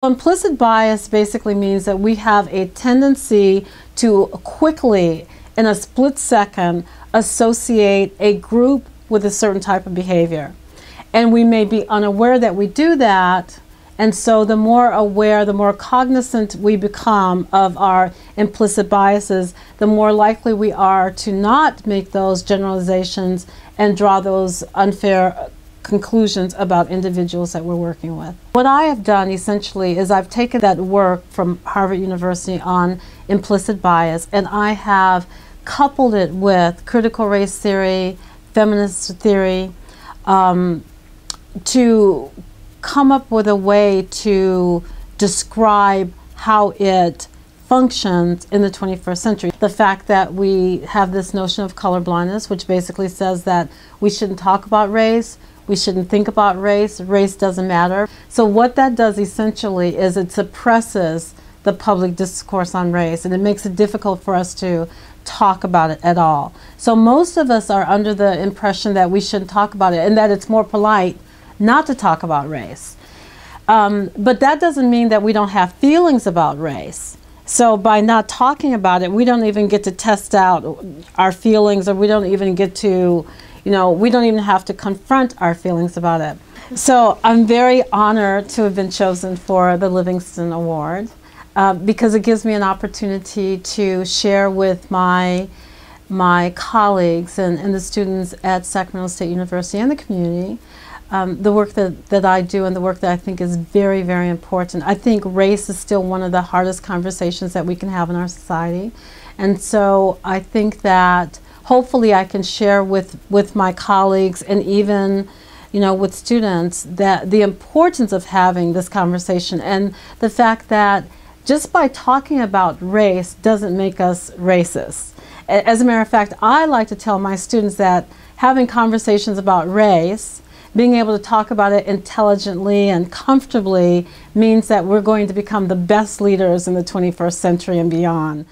Implicit bias basically means that we have a tendency to quickly, in a split second, associate a group with a certain type of behavior. And we may be unaware that we do that, and so the more aware, the more cognizant we become of our implicit biases, the more likely we are to not make those generalizations and draw those unfair conclusions about individuals that we're working with. What I have done essentially is I've taken that work from Harvard University on implicit bias and I have coupled it with critical race theory, feminist theory, to come up with a way to describe how it functions in the 21st century. The fact that we have this notion of colorblindness, which basically says that we shouldn't talk about race, we shouldn't think about race, race doesn't matter. So what that does essentially is it suppresses the public discourse on race and it makes it difficult for us to talk about it at all. So most of us are under the impression that we shouldn't talk about it and that it's more polite not to talk about race. But that doesn't mean that we don't have feelings about race. So by not talking about it, we don't even get to test out our feelings, or we don't even get to, we don't even have to confront our feelings about it. So I'm very honored to have been chosen for the Livingston Award because it gives me an opportunity to share with my colleagues and the students at Sacramento State University and the community the work that I do and the work that I think is very, very important. I think race is still one of the hardest conversations that we can have in our society. And so I think that hopefully I can share with my colleagues and even with students that the importance of having this conversation and the fact that just by talking about race doesn't make us racist. As a matter of fact, I like to tell my students that having conversations about race, being able to talk about it intelligently and comfortably means that we're going to become the best leaders in the 21st century and beyond.